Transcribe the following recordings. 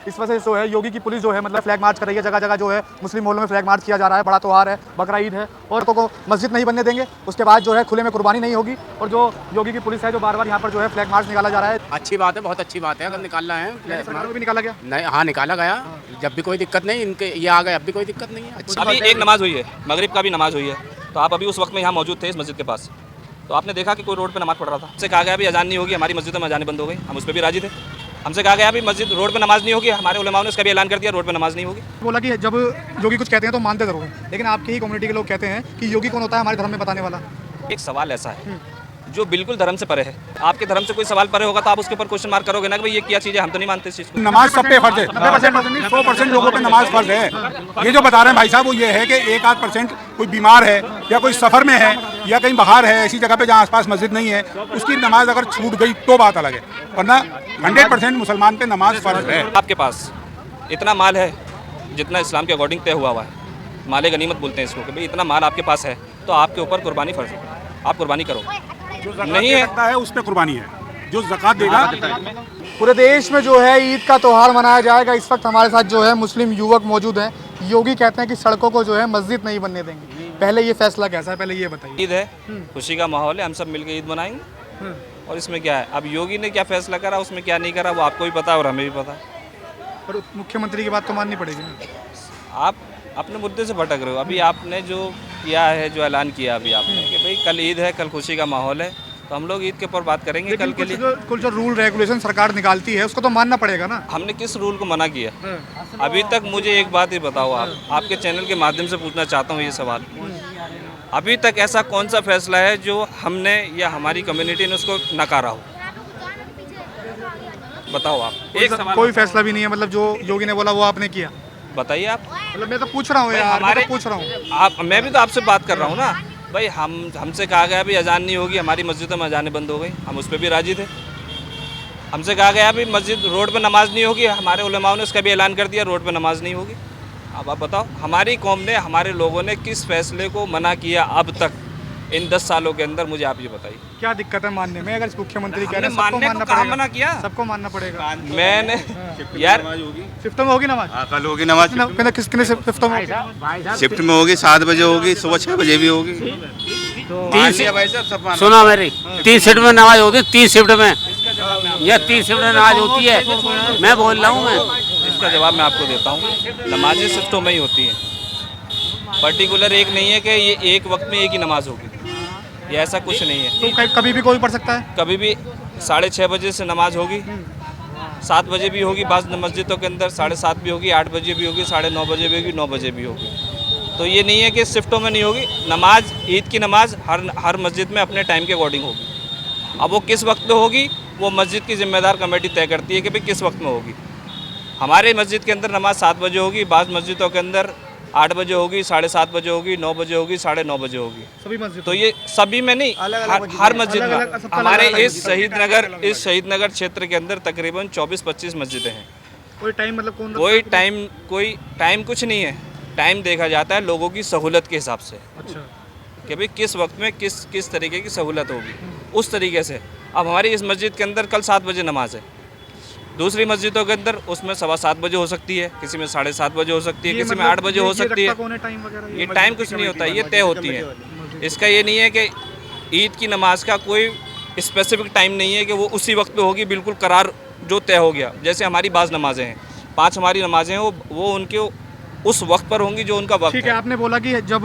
इस वजह से जो है योगी की पुलिस जो है मतलब फ्लैग मार्च कर रही है, जगह जगह जो है मुस्लिम मोहल्लों में फ्लैग मार्च किया जा रहा है। बड़ा त्यौहार है, बकरा ईद है, और को मस्जिद नहीं बनने देंगे। उसके बाद जो है खुले में कुर्बानी नहीं होगी। और जो योगी की पुलिस है जो बार बार यहाँ पर जो है फ्लैग मार्च निकाला जा रहा है। अच्छी बात है, बहुत अच्छी बात है अगर निकालना है। सरकार में भी निकाला गया नहीं, हाँ निकाला गया, जब भी कोई दिक्कत नहीं, इनके ये आ गए अब भी कोई दिक्कत नहीं है। अच्छी अभी एक नमाज हुई है, मगरिब का भी नमाज हुई है, तो आप अभी उस वक्त में यहाँ मौजूद थे इस मस्जिद के पास, तो आपने देखा कि कोई रोड पे नमाज पढ़ रहा था। हमसे कहा गया अभी अजान नहीं होगी, हमारी मस्जिदों में अजानें बंद हो गई, हम उस पर भी राजी थे। हमसे कहा गया अभी मस्जिद रोड पे नमाज नहीं होगी, हमारे उलेमाओं ने इसका भी ऐलान कर दिया रोड पे नमाज नहीं होगी। बोला कि जब योगी कुछ कहते हैं तो मानते जरूर हैं, लेकिन आपकी ही कम्युनिटी के लोग कहते हैं कि योगी कौन होता है हमारे धर्म में बताने वाला। एक सवाल ऐसा है जो बिल्कुल धर्म से परे है। आपके धर्म से कोई सवाल परे होगा तो आप उसके ऊपर क्वेश्चन मार्क करोगे ना कि भाई ये क्या चीज़ है, हम तो नहीं मानते इस चीज़ को। नमाज सब पे फर्ज है, 100% लोगों पे नमाज फर्ज है। ये जो बता रहे हैं भाई साहब वो ये है कि 1-8% कोई बीमार है या कोई सफ़र में है या कहीं बाहर है, ऐसी जगह पे जहाँ आसपास मस्जिद नहीं है, उसकी नमाज अगर छूट गई तो बात अलग है, वरना 100% मुसलमान पे नमाज फर्ज है। आपके पास इतना माल है जितना इस्लाम के अकॉर्डिंग तय हुआ है, माले गनीमत बोलते हैं इसको, कि भाई इतना माल आपके पास है तो आपके ऊपर कुर्बानी फर्ज है, आप कुर्बानी करो। नहीं है उस पर कुर्बानी है, जो ज़कात देगा। पूरे देश में जो है ईद का त्यौहार मनाया जाएगा। इस वक्त हमारे साथ जो है मुस्लिम युवक मौजूद हैं। योगी कहते हैं कि सड़कों को जो है मस्जिद नहीं बनने देंगे। पहले ये फैसला कैसा है, पहले ये बताइए। ईद है, खुशी का माहौल है, हम सब मिलकर ईद मनाएंगे, और इसमें क्या है, अब योगी ने क्या फैसला करा, उसमें क्या नहीं करा, वो आपको भी पता है और हमें भी पता है। पर मुख्यमंत्री की बात तो माननी पड़ेगी ना। आप अपने मुद्दे से भटक रहे हो। अभी आपने जो किया है, जो ऐलान किया अभी आपने कि भाई कल ईद है, कल खुशी का माहौल है, तो हम लोग ईद के ऊपर बात करेंगे कल के लिए। कुछ जो रूल रेगुलेशन सरकार निकालती है उसको तो मानना पड़ेगा ना। हमने किस रूल को मना किया अभी तक? मुझे एक बात ही बताओ, आप आपके चैनल के माध्यम से पूछना चाहता हूँ ये सवाल, अभी तक ऐसा कौन सा फैसला है जो हमने या हमारी कम्युनिटी ने उसको नकारा हो? बताओ आप। एक सवाल कोई फैसला भी नहीं है, मतलब जो योगी ने बोला वो आपने किया। बताइए आप। मतलब मैं तो पूछ रहा हूँ यार, मैं तो पूछ रहा हूँ। मैं भी तो आपसे बात कर रहा हूँ ना भाई। हमसे कहा गया अभी अजान नहीं होगी, हमारी मस्जिदों में अजानें बंद हो गई, हम उस पर भी राजी थे। हमसे कहा गया अभी मस्जिद रोड पे नमाज नहीं होगी, हमारे उलेमाओं ने इसका भी ऐलान कर दिया रोड पे नमाज नहीं होगी। अब आप बताओ, हमारी कौम ने, हमारे लोगों ने किस फैसले को मना किया अब तक इन 10 सालों के अंदर? मुझे आप ये बताइए क्या दिक्कत है मानने में? अगर मुख्यमंत्री कह रहे हैं सबको मानने मानना को कहाँ पड़ेगा। मना किया? सबको मानना पड़ेगा। मैंने यार शिफ्ट में होगी नमाज, कल होगी नमाज, किसने शिफ्ट में होगी? शिफ्ट में होगी, 7 बजे होगी, सुबह 6 बजे भी होगी। सुना मेरी 3 शिफ्ट में नमाज होती है, 3 शिफ्ट में, यह 3 शिफ्ट में नमाज होती है। मैं बोल रहा हूँ, मैं इसका जवाब मैं आपको देता हूँ। नमाजें शिफ्टों में ही होती हैं, पर्टिकुलर एक नहीं है कि ये एक वक्त में एक ही नमाज होगी, ये ऐसा कुछ नहीं है। तो कभी भी कोई पढ़ सकता है? कभी भी 6:30 बजे से नमाज होगी, 7 बजे भी होगी, बाज़ मस्जिदों के अंदर 7:30 भी होगी, 8 बजे भी होगी, 9:30 बजे भी होगी, 9 बजे भी होगी। तो ये नहीं है कि शिफ्टों में नहीं होगी नमाज। ईद की नमाज हर मस्जिद में अपने टाइम के अकॉर्डिंग होगी। अब वो किस वक्त में होगी वो मस्जिद की जिम्मेदार कमेटी तय करती है कि भाई किस वक्त में होगी। हमारे मस्जिद के अंदर नमाज 7 बजे होगी, बाज़ मस्जिदों के अंदर 8 बजे होगी, 7:30 बजे होगी, 9 बजे होगी, 9:30 बजे होगी। सभी मस्जिद तो ये सभी में नहीं, हर मस्जिद में। हमारे इस शहीद नगर क्षेत्र के अंदर तकरीबन 24-25 मस्जिदें हैं। कोई टाइम मतलब कोई टाइम कुछ नहीं है। टाइम देखा जाता है लोगों की सहूलत के हिसाब से। अच्छा, कि भाई किस वक्त में किस तरीके की सहूलत होगी, उस तरीके से। अब हमारी इस मस्जिद के अंदर कल 7 बजे नमाज है, दूसरी मस्जिदों के अंदर उसमें 7:15 बजे हो सकती है, किसी में 7:30 बजे हो सकती है, किसी में 8 बजे हो सकती है। ये टाइम कुछ नहीं होता, ये तय होती है। इसका ये नहीं है कि ईद की नमाज का कोई स्पेसिफिक टाइम नहीं है कि वो उसी वक्त पे होगी, बिल्कुल करार जो तय हो गया। जैसे हमारी बाज़ नमाजें हैं, 5 हमारी नमाजें हैं, वो उनके उस वक्त पर होंगी जो उनका वक्त है। ठीक है, आपने बोला कि जब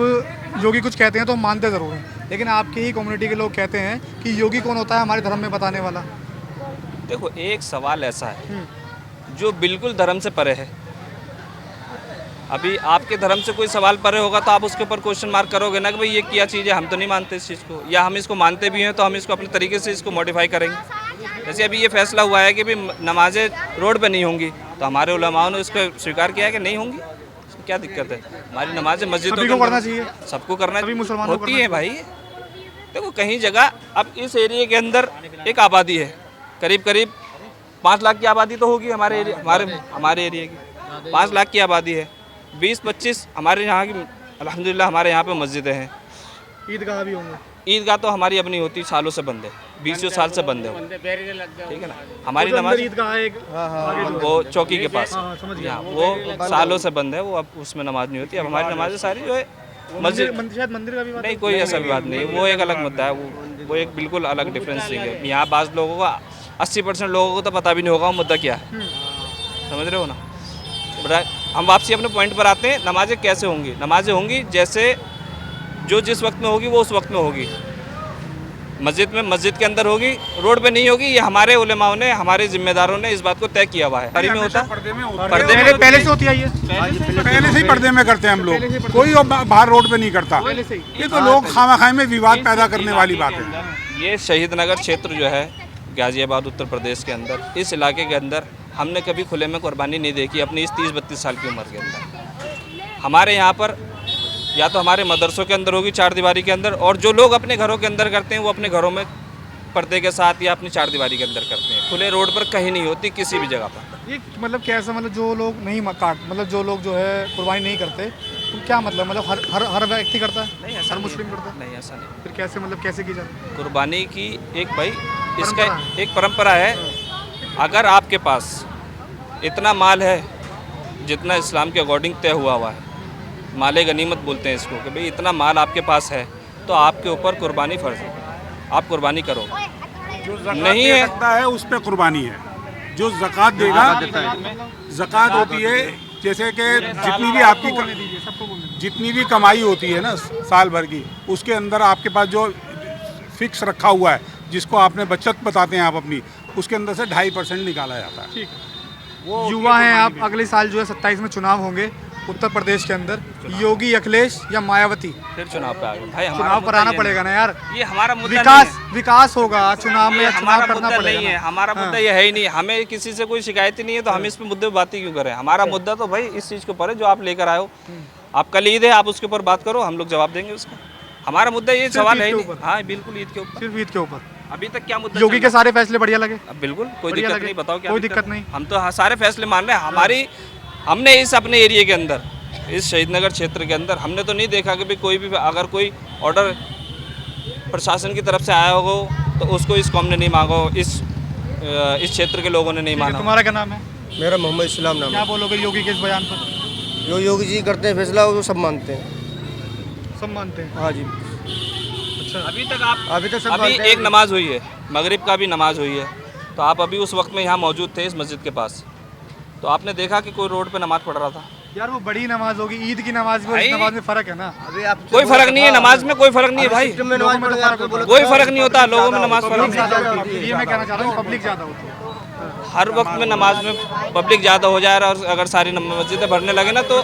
योगी कुछ कहते हैं तो मानते ज़रूर हैं, लेकिन आपकी ही कम्युनिटी के लोग कहते हैं कि योगी कौन होता है हमारे धर्म में बताने वाला। देखो, एक सवाल ऐसा है जो बिल्कुल धर्म से परे है। अभी आपके धर्म से कोई सवाल परे होगा तो आप उसके ऊपर क्वेश्चन मार्क करोगे ना कि भाई ये क्या चीज़ है, हम तो नहीं मानते इस चीज़ को, या हम इसको मानते भी हैं तो हम इसको अपने तरीके से इसको मॉडिफाई करेंगे। जैसे अभी ये फैसला हुआ है कि भाई नमाजें रोड पे नहीं होंगी, तो हमारे उलमाओं ने इसको स्वीकार किया है कि नहीं होंगी। इसमें क्या दिक्कत है? हमारी नमाजें मस्जिदों को करना चाहिए, सबको करना मुसलमानों होती है भाई। देखो, कहीं जगह अब इस एरिया के अंदर एक आबादी है, करीब 5 लाख की आबादी तो होगी हमारे एरिया की। 5 लाख की आबादी है, 20-25 हमारे यहाँ की अल्हम्दुलिल्लाह हमारे यहाँ पे मस्जिदें हैं, ईदगाह भी होंगे। ईदगाह तो हमारी अपनी होती, सालों से बंद है, 20 साल से बंद है वो, ठीक है ना। हमारी नमाज ईदगाह है एक आगे जो है। वो चौकी के पास, हाँ, समझ गया। यहाँ वो सालों से बंद है वो, अब उसमें नमाज नहीं होती। अब हमारी नमाजें सारी जो है मस्जिद, शायद मंदिर का भी बात नहीं कोई ऐसा विवाद नहीं, वो एक अलग मुद्दा है, वो एक बिल्कुल अलग डिफरेंस थिंग है। यहाँ बाज़ लोगों को 80% लोगों को तो पता भी नहीं होगा वो मुद्दा क्या है, समझ रहे हो ना। बट हम वापसी अपने पॉइंट पर आते हैं, नमाजें कैसे होंगी? नमाजें होंगी जैसे जो जिस वक्त में होगी वो उस वक्त में होगी। मस्जिद में मस्जिद के अंदर होगी, रोड पे नहीं होगी। ये हमारे उलेमाओं ने, हमारे जिम्मेदारों ने इस बात को तय किया हुआ है। में होता पर्दे में होता है। पर्दे में पहले से होती आई है, पहले से ही पर्दे में करते हैं हम लोग, कोई और बाहर रोड पे नहीं करता। ये तो लोग खामा में विवाद पैदा करने वाली बात है। ये शहीद नगर क्षेत्र जो है गाज़ियाबाद उत्तर प्रदेश के अंदर, इस इलाके के अंदर हमने कभी खुले में कुर्बानी नहीं देखी अपनी इस 30-32 साल की उम्र के अंदर। हमारे यहाँ पर या तो हमारे मदरसों के अंदर होगी चार दीवारी के अंदर, और जो लोग अपने घरों के अंदर करते हैं वो अपने घरों में पर्दे के साथ या अपनी चार दीवारी के अंदर करते हैं। खुले रोड पर कहीं नहीं होती किसी भी जगह पर। ये मतलब कैसा, मतलब जो लोग नहीं मतलब जो लोग जो है कुर्बानी नहीं करते, तो क्या मतलब हर व्यक्ति करता है? नहीं, ऐसा हर नहीं मुस्लिम है। करता है? नहीं, ऐसा नहीं। फिर कैसे, मतलब कैसे की जाती है? कुर्बानी की एक भाई इसका परंपरा है। एक परंपरा है। अगर आपके पास इतना माल है जितना इस्लाम के अकॉर्डिंग तय हुआ है, माले गनीमत बोलते हैं इसको, कि भाई इतना माल आपके पास है तो आपके ऊपर कुर्बानी फ़र्ज है, आप कुर्बानी करो। जो ज़कात नहीं दे है। सकता है उस पे कुर्बानी है। जो ज़कात देगा, ज़कात होती है जैसे कि जितनी भी कमाई होती है ना साल भर की, उसके अंदर आपके पास जो फिक्स रखा हुआ है, जिसको आपने बचत बताते हैं आप अपनी, उसके अंदर से 2.5% निकाला जाता है। ठीक है। युवा हैं आप, अगले साल जो है 27 में चुनाव होंगे उत्तर प्रदेश के अंदर, योगी, अखिलेश या मायावती? फिर चुनाव पे आ गए भाई, हमारा चुनाव पर मुद्दा आना ये पड़ेगा ना यार। नहीं। ये हमारा मुद्दा नहीं है। विकास होगा चुनाव में, ये या हमारा चुनाव करना मुद्दा पड़ेगा नहीं है। ना। हमारा मुद्दा ये है ही नहीं। हमें किसी से कोई शिकायत ही नहीं है, तो हम इस पे मुद्दे पे बात ही क्यों करें? हमारा मुद्दा तो भाई इस चीज़ के ऊपर है जो आप लेकर आए हो। आप कल ईद है, आप उसके ऊपर बात करो, हम लोग जवाब देंगे उसका। हमारा मुद्दा ये सवाल है ही ईद के नहीं। ऊपर? हाँ बिल्कुल, ईद के ऊपर। सिर्फ ईद के ऊपर? अभी तक क्या मुद्दा योगी चल के रहा सारे फैसले बढ़िया लगे? है? अब बिल्कुल कोई बढ़िया दिक्कत लगे? नहीं, बताओ क्या कोई दिक्कत नहीं? हम तो सारे फैसले मान रहे हैं। हमने इस अपने एरिया के अंदर, इस शहीद नगर क्षेत्र के अंदर हमने तो नहीं देखा कि भाई कोई भी अगर कोई ऑर्डर प्रशासन की तरफ से आया हो तो उसको इस कौम ने नहीं मांगा हो, इस क्षेत्र के लोगों ने नहीं माना हो। तुम्हारा क्या नाम है? मेरा मोहम्मद इस्लाम नाम क्या बोलोगे योगी के इस बयान पर? है। जो योगी जी करते हैं फैसला वो सब मानते हैं। सब मानते हैं? हाँ जी। अच्छा, अभी तक अभी तक सब अभी मानते हैं। एक नमाज हुई है, मगरिब का भी नमाज हुई है, तो आप अभी उस वक्त में यहाँ मौजूद थे इस मस्जिद के पास, तो आपने देखा कि कोई रोड पे नमाज पढ़ रहा था? यार वो बड़ी नमाज होगी, ईद की नमाज में और इस भाई, नमाज में फर्क है ना। अभी आप कोई फर्क नहीं है नमाज में, कोई फर्क नहीं है भाई, सिस्टम में नमाज पढ़ रहे हैं, आपको बोला कोई फर्क नहीं होता लोगों में नमाज पढ़ने पब्लिक ज्यादा में। होती है, ये मैं कहना चाह रहा हूँ, पब्लिक ज्यादा होती है। हर वक्त में नमाज में पब्लिक ज़्यादा हो जाए और अगर सारी मस्जिदें भरने लगे ना तो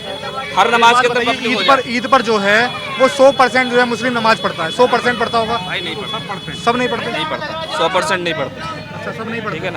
हर नमाज के अंदर बताइए, पब्लिक हो जाए। ईद पर जो है वो 100% जो है मुस्लिम नमाज पढ़ता है। 100% पढ़ता होगा? भाई नहीं पढ़ता, सब नहीं पढ़ते? नहीं पढ़ता, 100% नहीं पढ़ते, अच्छा, सब नहीं ठीक पढ़ते। है ना।